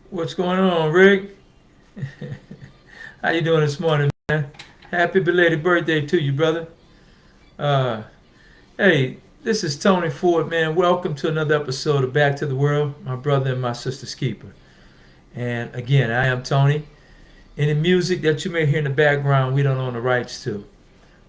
What's going on, Rick? How you doing this morning, man? Happy belated birthday to you, brother. Uh, hey, this is Tony Ford, man. Welcome to another episode of Back to the World, my brother and my sister's keeper. And again, I am Tony. Any music that you may hear in the background, we don't own the rights to.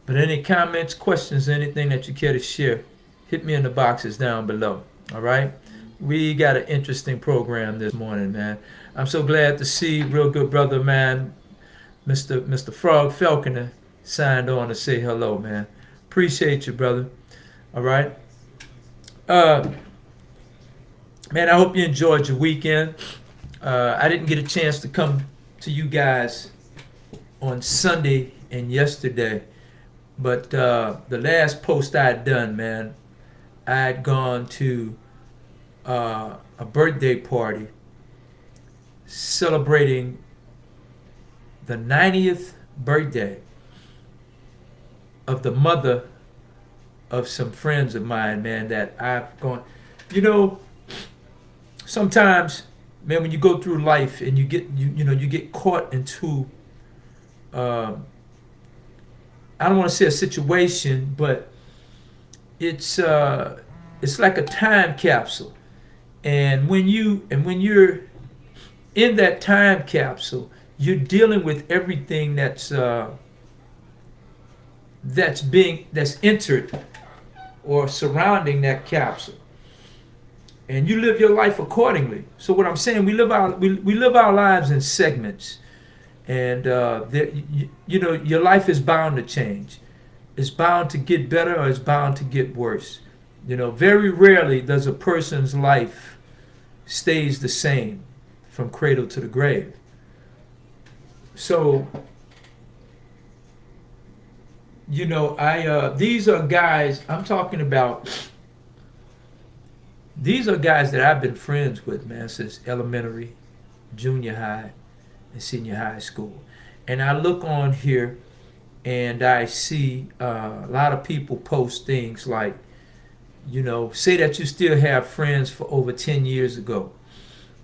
But any comments, questions, anything that you care to share, hit me in the boxes down below. All right? We got an interesting program this morning, man. I'm so glad to see real good brother, man, Mr. Frog Falconer signed on to say hello, man. Appreciate you, brother. All right. Uh, Man, I hope you enjoyed your weekend. I didn't get a chance to come to you guys on Sunday and yesterday, but the last post I had done, man, I had gone to a birthday party celebrating the 90th birthday of the mother of some friends of mine, man, that I've gone. You know, sometimes, man, when you go through life and you get caught into, uh, I don't want to say a situation, but it's it's like a time capsule. And when you're in that time capsule, you're dealing with everything that's entered or surrounding that capsule, and you live your life accordingly. So what I'm saying, we live our lives in segments, and your life is bound to change. It's bound to get better or it's bound to get worse. Very rarely does a person's life stays the same from cradle to the grave. So I these are guys I'm talking about. These are guys that I've been friends with, man, since elementary, junior high, and senior high school. And I look on here and I see a lot of people post things like, say that you still have friends for over 10 years ago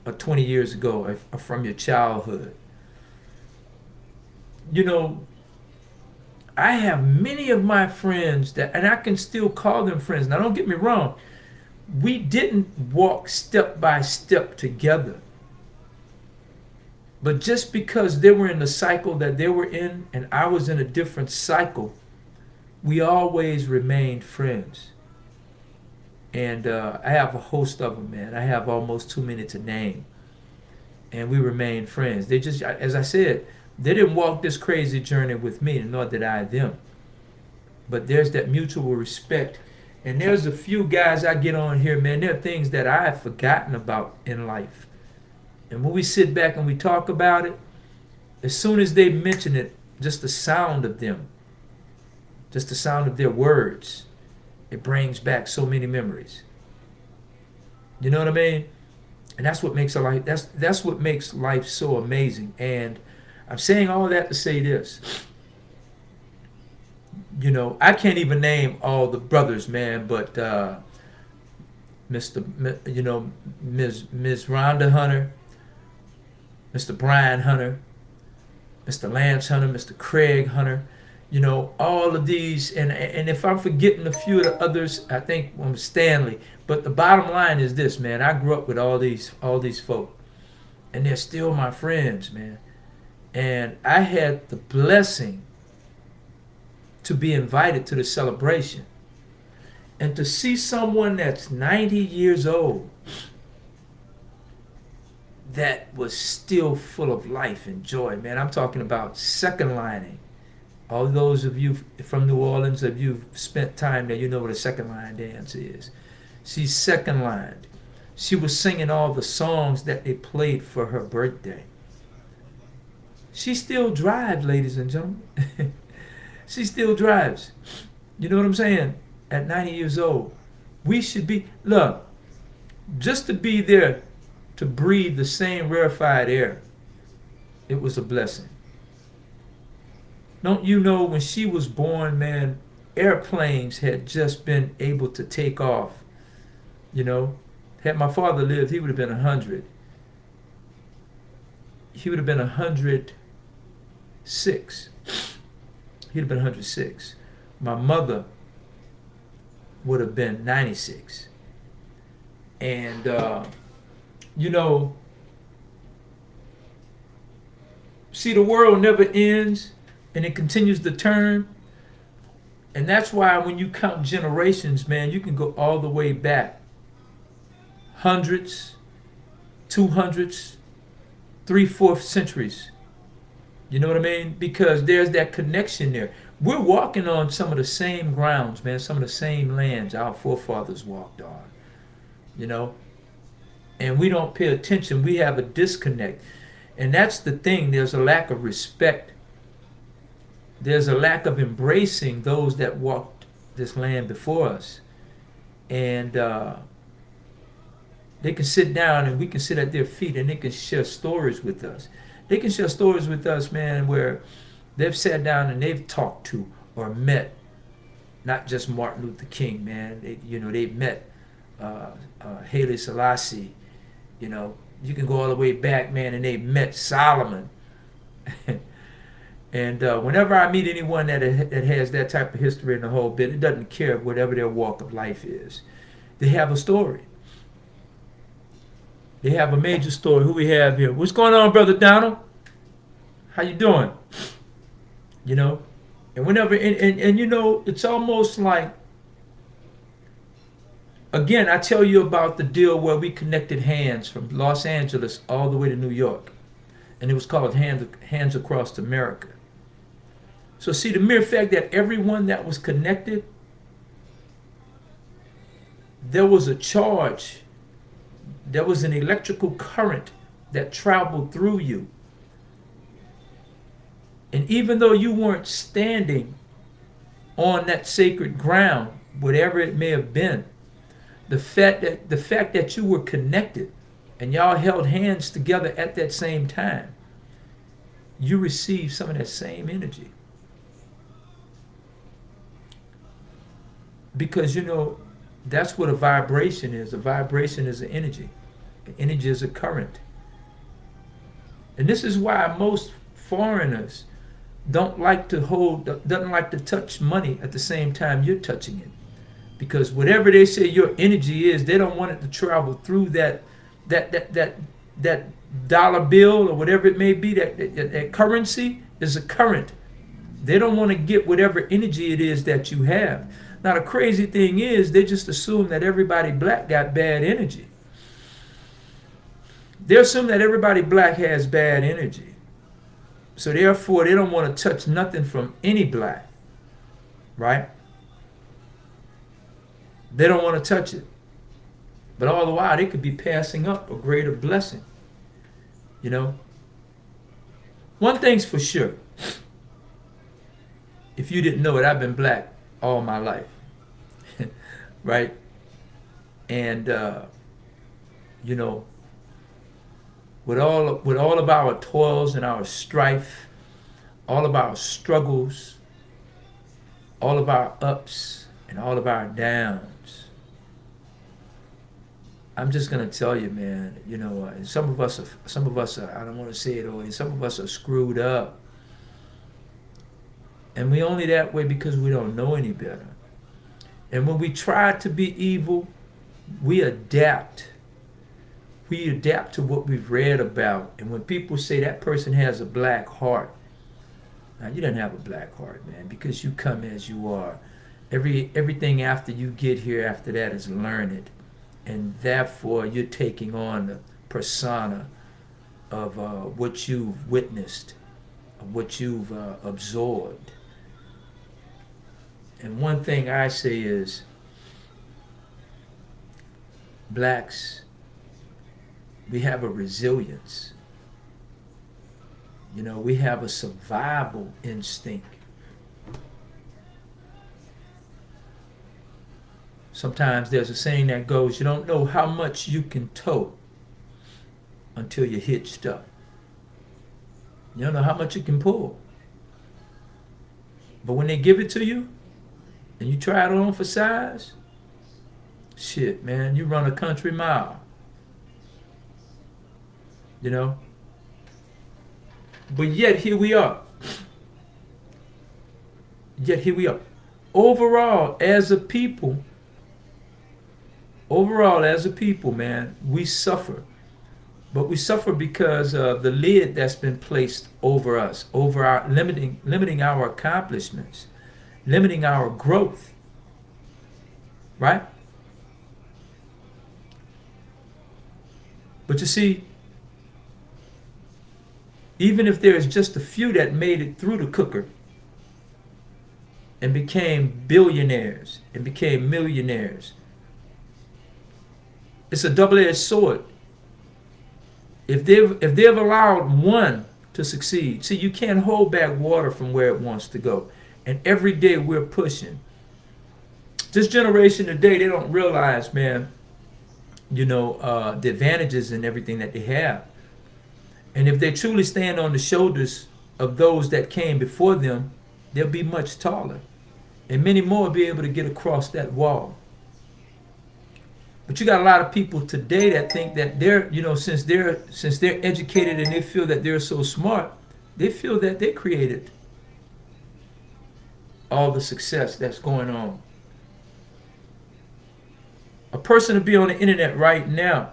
or 20 years ago or from your childhood. You know, I have many of my friends that, and I can still call them friends. Now, don't get me wrong, we didn't walk step by step together. But just because they were in the cycle that they were in and I was in a different cycle, we always remained friends. And I have a host of them, man. I have almost too many to name. And we remained friends. They just, as I said, they didn't walk this crazy journey with me, nor did I them. But there's that mutual respect. And there's a few guys I get on here, man. There are things that I have forgotten about in life. And when we sit back and we talk about it, as soon as they mention it, just the sound of them, just the sound of their words, it brings back so many memories. You know what I mean? And that's what makes a life. That's what makes life so amazing. And I'm saying all that to say this. I can't even name all the brothers, man, but Mr. Ms. Rhonda Hunter, Mr. Brian Hunter, Mr. Lance Hunter, Mr. Craig Hunter, all of these, and if I'm forgetting a few of the others, I think Stanley. But the bottom line is this, man. I grew up with all these folk, and they're still my friends, man. And I had the blessing to be invited to the celebration, and to see someone that's 90 years old that was still full of life and joy, man. I'm talking about second lining. All those of you from New Orleans, if you've spent time there, you know what a second line dance is. She's second lined. She was singing all the songs that they played for her birthday. She still drives, ladies and gentlemen. She still drives. You know what I'm saying? At 90 years old. We should be, look, just to be there to breathe the same rarefied air, it was a blessing. Don't you know, when she was born, man, airplanes had just been able to take off. Had my father lived, he would have been 100. he would have been 106. He'd have been 106. My mother would have been 96. And, you know, see, the world never ends and it continues to turn. And that's why when you count generations, man, you can go all the way back. Hundreds, 200s, 3/4 centuries. You know what I mean? Because there's that connection there. We're walking on some of the same grounds, man, some of the same lands our forefathers walked on. You know? And we don't pay attention. We have a disconnect. And that's the thing. There's a lack of respect. There's a lack of embracing those that walked this land before us. And they can sit down and we can sit at their feet and they can share stories with us. They can share stories with us, man, where they've sat down and they've talked to or met, not just Martin Luther King, man. They've met Haile Selassie. You know, you can go all the way back, man, and they met Solomon. And whenever I meet anyone that has that type of history in the whole bit, it doesn't care whatever their walk of life is. They have a story. They have a major story. Who we have here? What's going on, Brother Donald? How you doing? You know, and whenever, and you know, it's almost like, again, I tell you about the deal where we connected hands from Los Angeles all the way to New York. And it was called Hands Across America. So see, the mere fact that everyone that was connected, there was a charge, there was an electrical current that traveled through you. And even though you weren't standing on that sacred ground, whatever it may have been, the fact that you were connected and y'all held hands together at that same time, you received some of that same energy. Because, you know, that's what a vibration is. A vibration is an energy. An energy is a current. And this is why most foreigners doesn't like to touch money at the same time you're touching it. Because whatever they say your energy is, they don't want it to travel through that dollar bill or whatever it may be. That currency is a current. They don't want to get whatever energy it is that you have. Now the crazy thing is, they just assume that everybody black got bad energy. They assume that everybody black has bad energy. So therefore, they don't want to touch nothing from any black, right? They don't want to touch it. But all the while, they could be passing up a greater blessing, you know? One thing's for sure. If you didn't know it, I've been black all my life, right? And, you know, with all of our toils and our strife, all of our struggles, all of our ups and all of our downs, I'm just gonna tell you, man. You know, some of us are. I don't want to say it always. Some of us are screwed up, and we only that way because we don't know any better. And when we try to be evil, we adapt. We adapt to what we've read about. And when people say that person has a black heart, now you don't have a black heart, man, because you come as you are. Everything after you get here after that is learned. And therefore, you're taking on the persona of what you've witnessed, of what you've absorbed. And one thing I say is, blacks, we have a resilience. You know, we have a survival instinct. Sometimes there's a saying that goes, you don't know how much you can tow until you're hitched up. You don't know how much you can pull. But when they give it to you, and you try it on for size, shit, man, you run a country mile. You know? But yet here we are. Yet here we are. Overall, as a people, man, we suffer. But we suffer because of the lid that's been placed over us, over our limiting our accomplishments, limiting our growth. Right? But you see, even if there is just a few that made it through the cooker and became billionaires and became millionaires, it's a double-edged sword. If they've allowed one to succeed, see, you can't hold back water from where it wants to go. And every day we're pushing. This generation today, they don't realize, man, the advantages and everything that they have. And if they truly stand on the shoulders of those that came before them, they'll be much taller. And many more will be able to get across that wall. But you got a lot of people today that think that they're, since they're educated and they feel that they're so smart, they feel that they created all the success that's going on. A person to be on the internet right now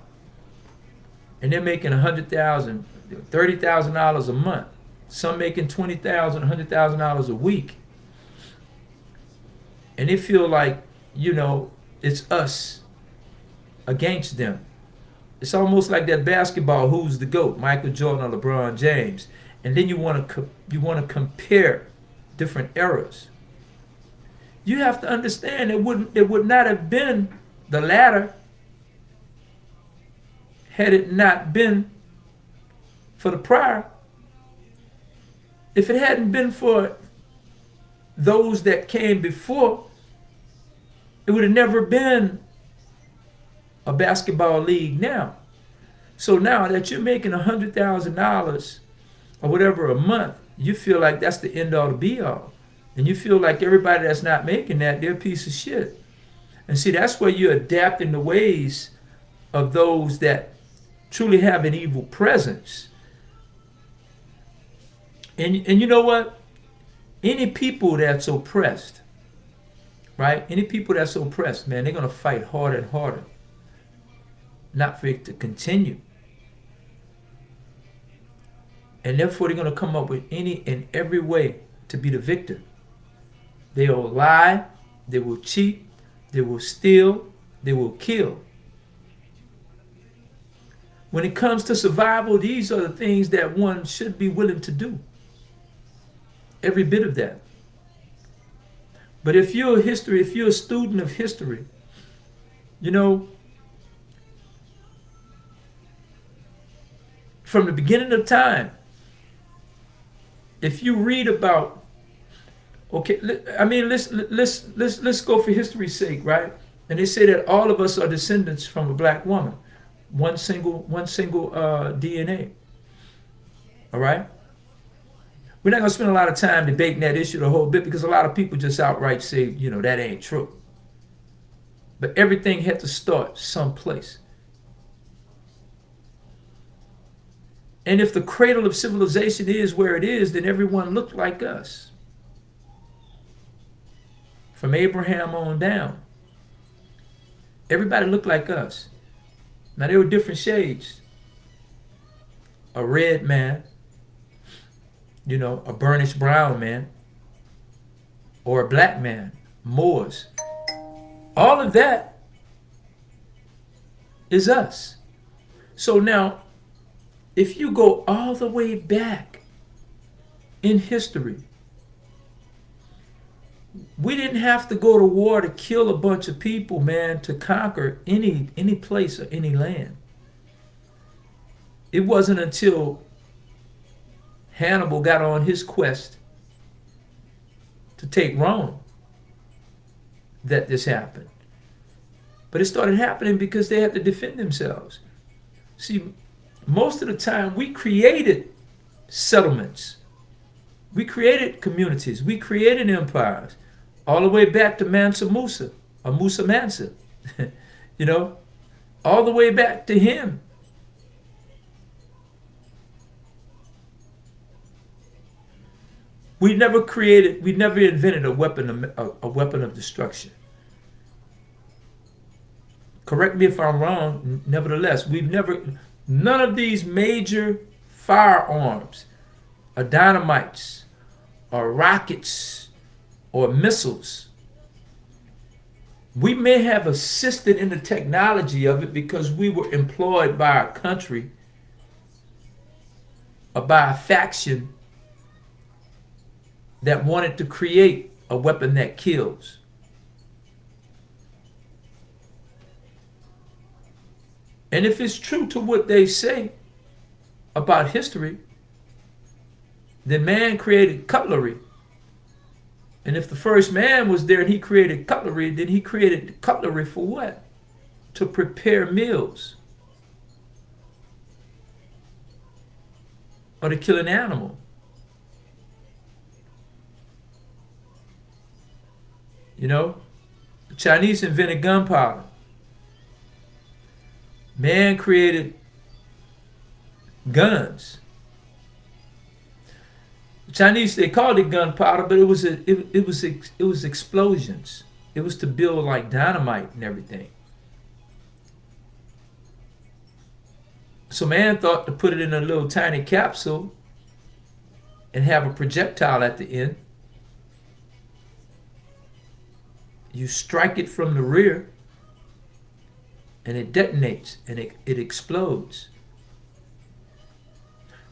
and they're making $100,000, $30,000 a month. Some making $20,000, $100,000 a week. And they feel like, it's us against them. It's almost like that basketball, who's the GOAT, Michael Jordan or LeBron James. And then you want to compare different eras. You have to understand it would not have been the latter had it not been for the prior. If it hadn't been for those that came before, it would have never been a basketball league now. So now that you're making $100,000 or whatever a month, you feel like that's the end all to be all. And you feel like everybody that's not making that, they're a piece of shit. And see, that's where you're adapting the ways of those that truly have an evil presence. And you know what? Any people that's oppressed, right? Any people that's oppressed, man, they're going to fight harder and harder. Not for it to continue. And therefore they're going to come up with any and every way to be the victor. They will lie, they will cheat, they will steal, they will kill. When it comes to survival, these are the things that one should be willing to do. Every bit of that. But if you're a student of history, from the beginning of time, if you read about, let's go for history's sake, right? And they say that all of us are descendants from a black woman, one single DNA. All right. We're not gonna spend a lot of time debating that issue the whole bit because a lot of people just outright say, that ain't true. But everything had to start someplace. And if the cradle of civilization is where it is, then everyone looked like us. From Abraham on down. Everybody looked like us. Now there were different shades. A red man, a burnished brown man, or a black man, Moors. All of that is us. So now, if you go all the way back in history, we didn't have to go to war to kill a bunch of people, man, to conquer any place or any land. It wasn't until Hannibal got on his quest to take Rome that this happened. But it started happening because they had to defend themselves. See, most of the time we created settlements. We created communities. We created empires. All the way back to Mansa Musa, or Musa Mansa. All the way back to him. We never invented a weapon of destruction. Correct me if I'm wrong. Nevertheless, none of these major firearms, or dynamites, or rockets, or missiles. We may have assisted in the technology of it because we were employed by our country or by a faction that wanted to create a weapon that kills. And if it's true to what they say about history, then man created cutlery. And if the first man was there and he created cutlery, then he created cutlery for what? To prepare meals. Or to kill an animal. You know, the Chinese invented gunpowder. Man created guns. The Chinese, they called it gunpowder, but it was explosions. It was to build like dynamite and everything. So man thought to put it in a little tiny capsule and have a projectile at the end. You strike it from the rear and it detonates and it explodes.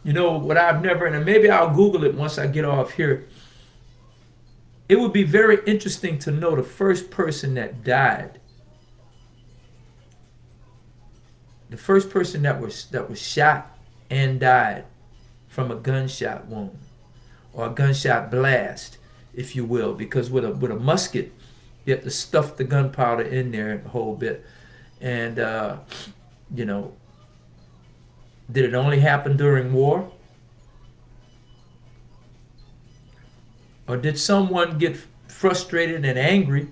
You know what I've never, and maybe I'll Google it once I get off here. It would be very interesting to know the first person that died. The first person that was shot and died from a gunshot wound or a gunshot blast, if you will, because with a musket, you have to stuff the gunpowder in there a whole bit. And, you know, did it only happen during war? Or did someone get frustrated and angry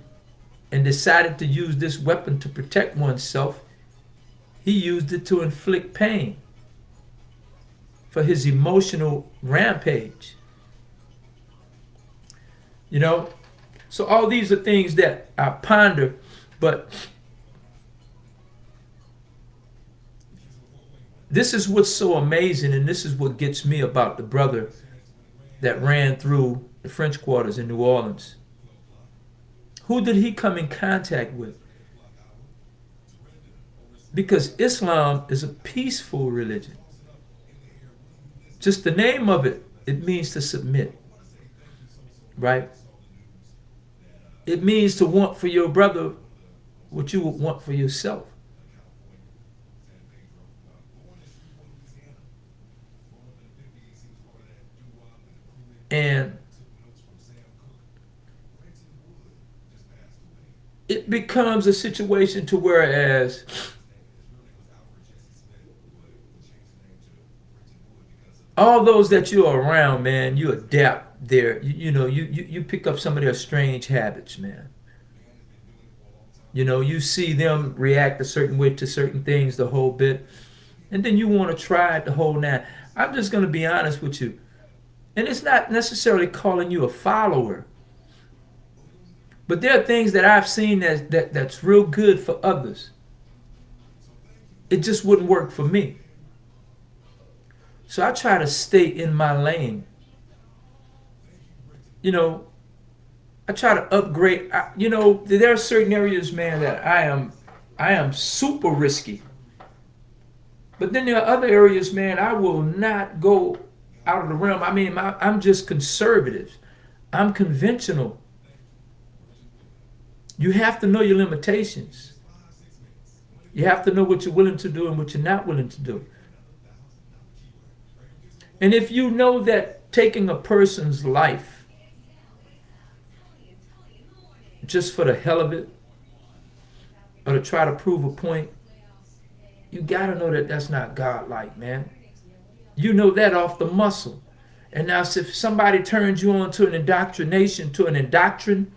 and decided to use this weapon to protect oneself? He used it to inflict pain for his emotional rampage. You know, so all these are things that I ponder, but this is what's so amazing, and this is what gets me about the brother that ran through the French quarters in New Orleans. Who did he come in contact with? Because Islam is a peaceful religion. Just the name of it, it means to submit. Right? It means to want for your brother what you would want for yourself. And it becomes a situation to whereas all those that you're around, man, you adapt their, you pick up some of their strange habits, man. You know, you see them react a certain way to certain things the whole bit, and then you want to try it the whole nine. I'm just going to be honest with you. And it's not necessarily calling you a follower. But there are things that I've seen that's real good for others. It just wouldn't work for me. So I try to stay in my lane. You know, I try to upgrade. There are certain areas, man, that I am super risky. But then there are other areas, man, I will not go out of the realm. I mean, I'm just conservative. I'm conventional. You have to know your limitations. You have to know what you're willing to do and what you're not willing to do. And if you know that taking a person's life just for the hell of it, or to try to prove a point, you got to know that that's not God-like, man. You know that off the muscle. And now if somebody turns you on to an indoctrination, to an indoctrine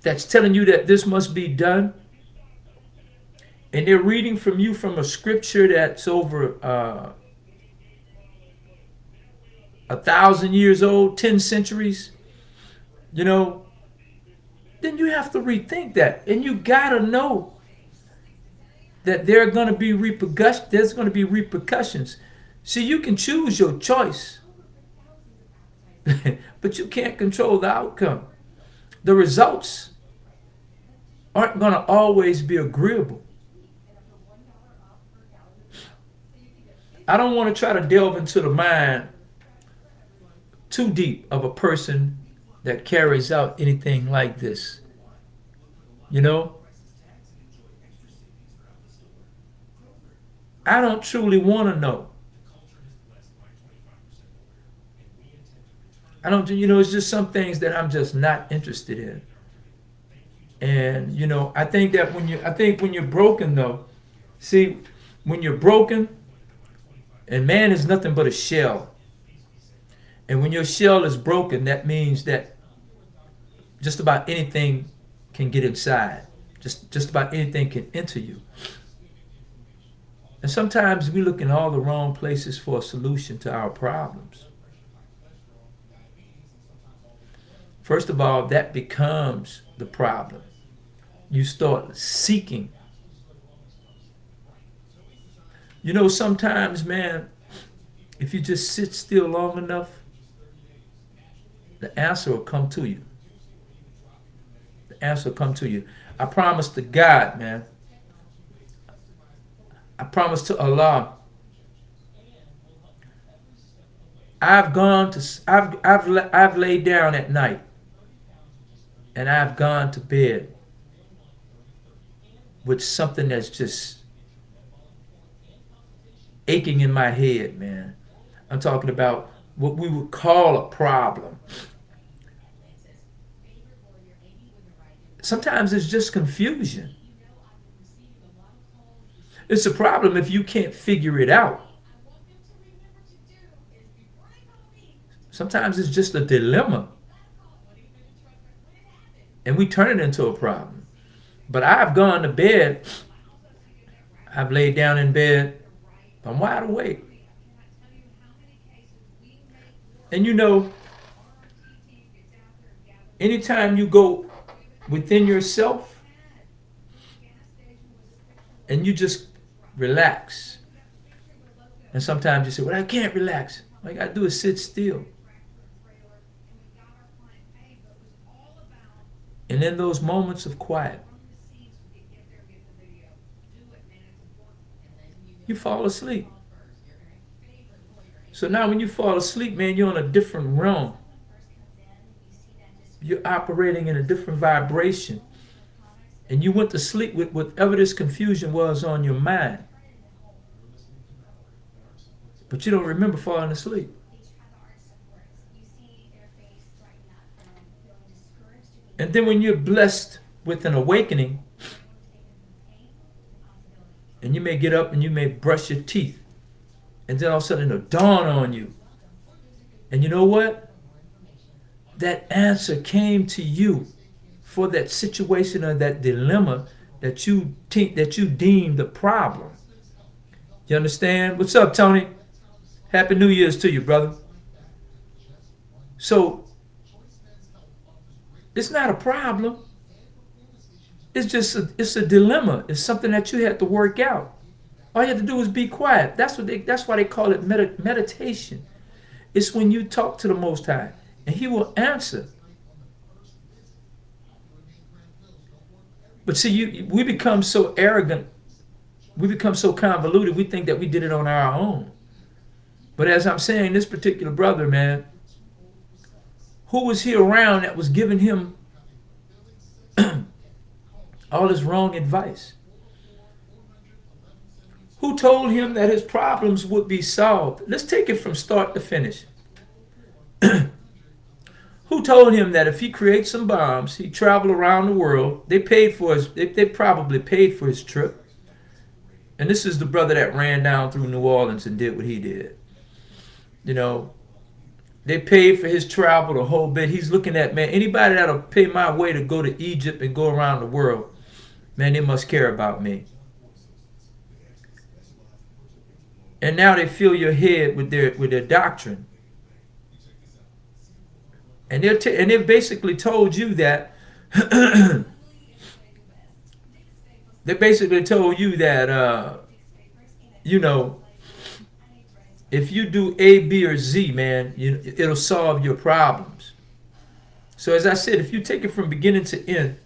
that's telling you that this must be done, and they're reading from you from a scripture that's over 1,000 years old, 10 centuries, you know, then you have to rethink that. And you gotta know that there are gonna be repercussions. There's gonna be repercussions. See, you can choose your choice, but you can't control the outcome. The results aren't gonna always be agreeable. I don't want to try to delve into the mind too deep of a person that carries out anything like this. You know, I don't truly want to know. I don't, it's just some things that I'm just not interested in. And, I think that when you're broken though, see, when you're broken, and man is nothing but a shell. And when your shell is broken, that means that just about anything can get inside. Just about anything can enter you. And sometimes we look in all the wrong places for a solution to our problems. First of all, that becomes the problem. You start seeking. Sometimes, man, if you just sit still long enough, the answer will come to you. The answer will come to you. I promise to God, man. I promise to Allah. I've laid down at night, and I've gone to bed with something that's just aching in my head, man. I'm talking about what we would call a problem. Sometimes it's just confusion. It's a problem if you can't figure it out. Sometimes it's just a dilemma. And we turn it into a problem. But I've gone to bed. I've laid down in bed. I'm wide awake. And anytime you go within yourself and you just relax. And sometimes you say, well, I can't relax. All you got to do is sit still. And in those moments of quiet, you fall asleep. So now when you fall asleep, man, you're in a different realm. You're operating in a different vibration. And you went to sleep with whatever this confusion was on your mind. But you don't remember falling asleep. And then when you're blessed with an awakening, and you may get up and you may brush your teeth, and then all of a sudden it'll dawn on you. And you know what? That answer came to you for that situation or that dilemma that you deemed the problem. You understand? What's up, Tony? Happy New Year's to you, brother. So, it's not a problem. It's just it's a dilemma. It's something that you had to work out. All you have to do is be quiet. That's why they call it meditation. It's when you talk to the Most High, and He will answer. But see, we become so arrogant. We become so convoluted. We think that we did it on our own. But as I'm saying, this particular brother, man, who was he around that was giving him all this wrong advice? Who told him that his problems would be solved? Let's take it from start to finish. Who told him that if he creates some bombs, he'd travel around the world? They probably paid for his trip. And this is the brother that ran down through New Orleans and did what he did. They paid for his travel the whole bit. He's looking at, man, anybody that'll pay my way to go to Egypt and go around the world, man, they must care about me. And now they fill your head with their doctrine. And they've basically told you that they basically told you that you know, if you do A, B, or Z, man, it'll solve your problems. So as I said, if you take it from beginning to end,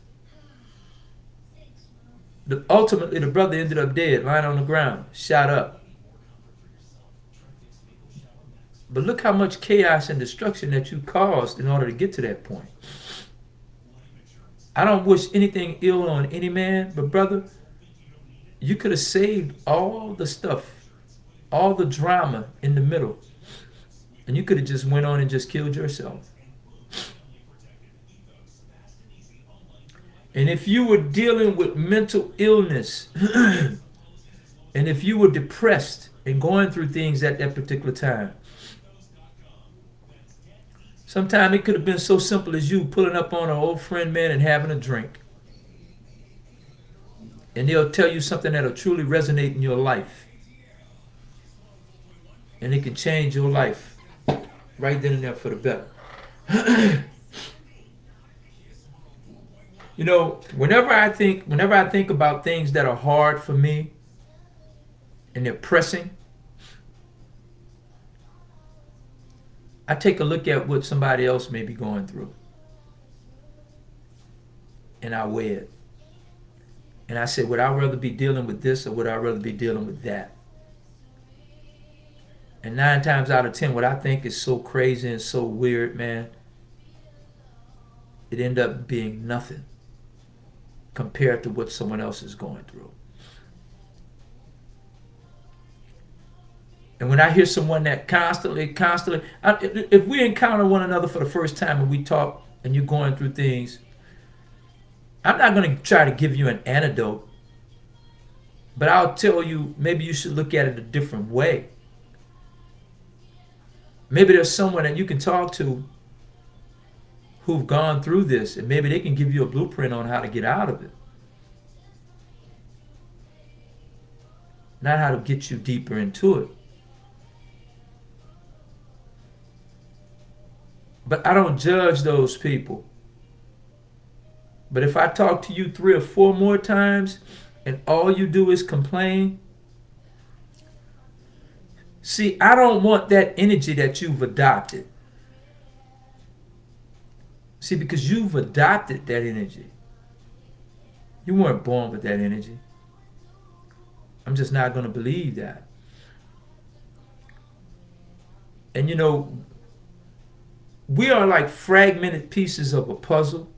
ultimately the brother ended up dead, lying on the ground, shot up. But look how much chaos and destruction that you caused in order to get to that point. I don't wish anything ill on any man, but brother, you could have saved all the stuff, all the drama in the middle, and you could have just went on and just killed yourself. And if you were dealing with mental illness, and if you were depressed and going through things at that particular time, sometimes it could have been so simple as you pulling up on an old friend, man, and having a drink. And they'll tell you something that'll truly resonate in your life. And it can change your life right then and there for the better. You know, whenever I think about things that are hard for me and they're pressing, I take a look at what somebody else may be going through. And I weigh it. And I say, would I rather be dealing with this or would I rather be dealing with that? And 9 times out of 10, what I think is so crazy and so weird, man, it end up being nothing compared to what someone else is going through. And when I hear someone that constantly, if we encounter one another for the first time and we talk and you're going through things, I'm not going to try to give you an antidote, but I'll tell you maybe you should look at it a different way. Maybe there's someone that you can talk to who've gone through this, and maybe they can give you a blueprint on how to get out of it. Not how to get you deeper into it. But I don't judge those people. But if I talk to you 3 or 4 more times and all you do is complain, see, I don't want that energy that you've adopted. See, because you've adopted that energy. You weren't born with that energy. I'm just not going to believe that. And you know, we are like fragmented pieces of a puzzle.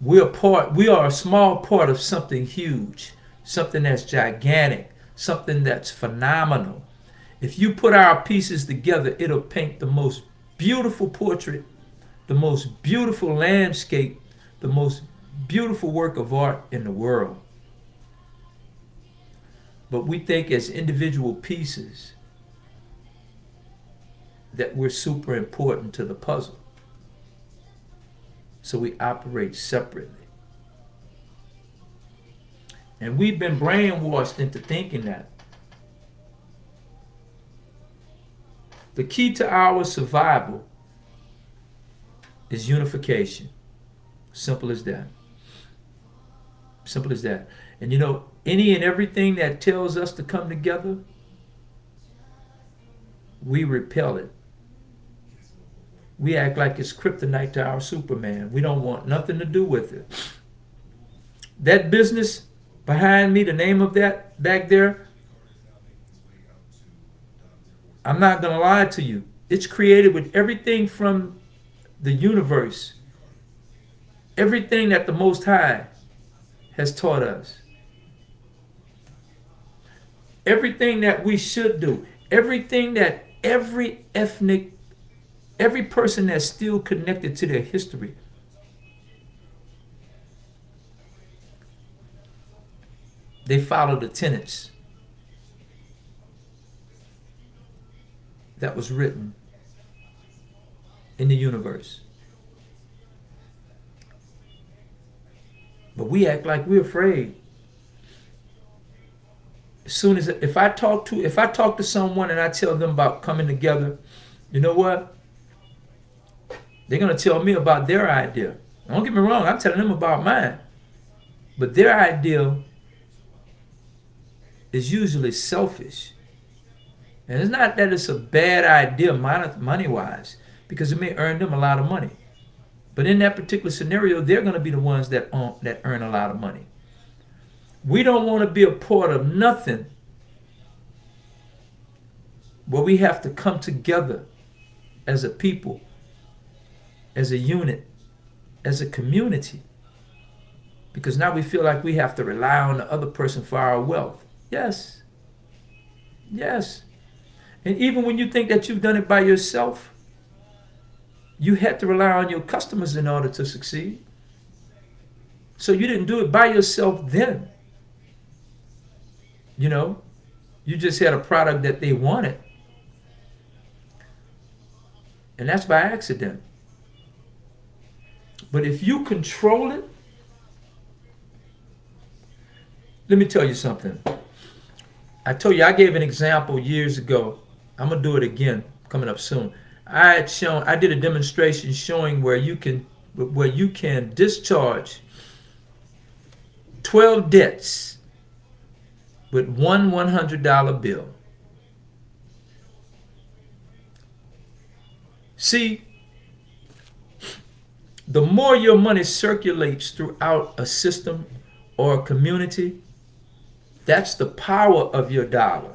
We are a small part of something huge, something that's gigantic, something that's phenomenal. If you put our pieces together, it'll paint the most beautiful portrait, the most beautiful landscape, the most beautiful work of art in the world. But we think as individual pieces that we're super important to the puzzle. So we operate separately. And we've been brainwashed into thinking that. The key to our survival is unification. Simple as that. Simple as that. And you know, any and everything that tells us to come together, we repel it. We act like it's kryptonite to our Superman. We don't want nothing to do with it. That business behind me, the name of that back there, I'm not going to lie to you. It's created with everything from the universe, everything that the Most High has taught us, everything that we should do, everything that every person that's still connected to their history, they follow the tenets that was written in the universe. But we act like we're afraid. As soon as if I talk to someone and I tell them about coming together, you know what? They're going to tell me about their idea. Don't get me wrong, I'm telling them about mine. But their ideal is usually selfish. And it's not that it's a bad idea money-wise, because it may earn them a lot of money. But in that particular scenario, they're going to be the ones that earn a lot of money. We don't want to be a part of nothing where we have to come together as a people, as a unit, as a community. Because now we feel like we have to rely on the other person for our wealth. Yes. Yes. And even when you think that you've done it by yourself, you had to rely on your customers in order to succeed. So you didn't do it by yourself then. You know, you just had a product that they wanted. And that's by accident. But if you control it, let me tell you something. I told you, I gave an example years ago. I'm going to do it again coming up soon. I did a demonstration showing where you can discharge 12 debts with one $100 bill. See, the more your money circulates throughout a system or a community, that's the power of your dollar.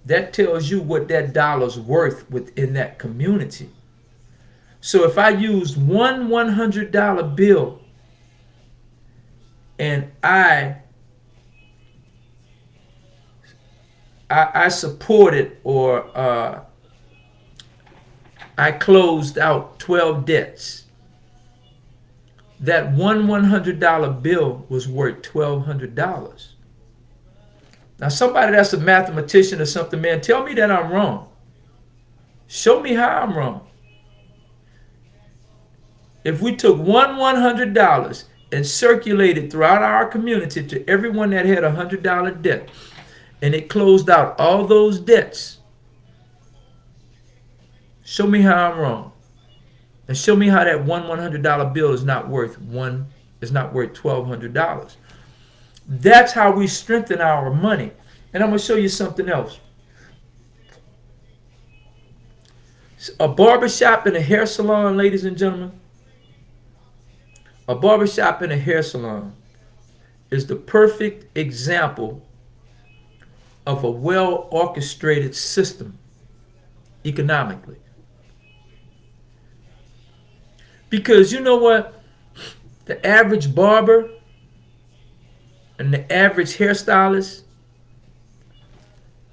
That tells you what that dollar's worth within that community. So if I use one $100 bill and I supported or I closed out 12 debts, that one $100 bill was worth $1,200. Now, somebody that's a mathematician or something, man, tell me that I'm wrong. Show me how I'm wrong. If we took one $100 and circulated throughout our community to everyone that had a $100 debt, and it closed out all those debts, show me how I'm wrong. And show me how that one $100 bill is not worth $1,200. That's how we strengthen our money. And I'm going to show you something else. A barbershop and a hair salon, ladies and gentlemen. A barbershop and a hair salon is the perfect example of a well-orchestrated system economically. Because you know what? The average barber and the average hairstylist,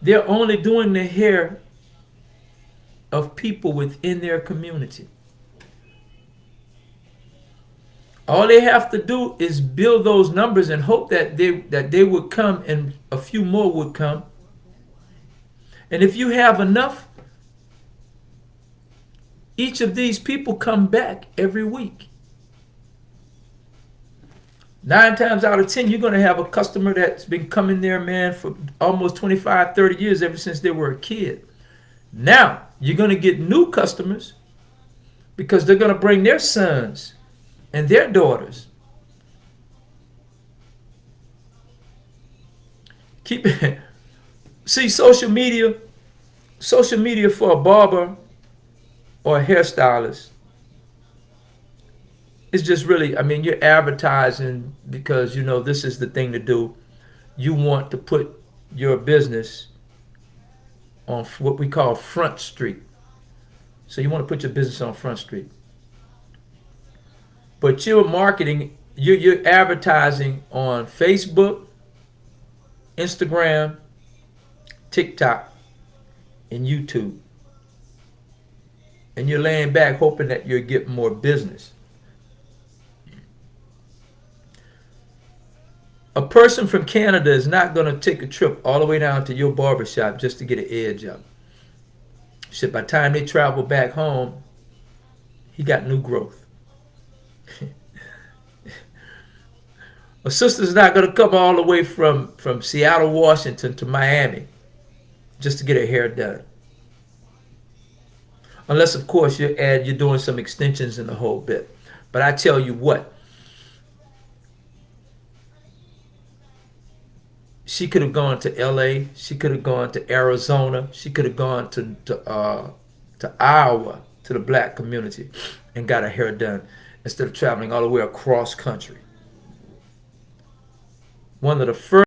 they're only doing the hair of people within their community. All they have to do is build those numbers and hope that they would come and a few more would come. And if you have enough, each of these people come back every week. 9 times out of 10, you're going to have a customer that's been coming there, man, for almost 25, 30 years, ever since they were a kid. Now, you're going to get new customers because they're going to bring their sons and their daughters. See, social media for a barber or a hairstylist, it's just really, I mean, you're advertising because, you know, this is the thing to do. You want to put your business on what we call Front Street. So you want to put your business on Front Street. But you're marketing, you're advertising on Facebook, Instagram, TikTok, and YouTube. And you're laying back hoping that you're getting more business. A person from Canada is not going to take a trip all the way down to your barbershop just to get an edge up. Shit, by the time they travel back home, he got new growth. A sister's not going to come all the way from Seattle, Washington to Miami just to get her hair done. Unless, of course, you're doing some extensions in the whole bit. But I tell you what, she could have gone to L.A. She could have gone to Arizona. She could have gone to Iowa, to the black community, and got her hair done instead of traveling all the way across country. One of the first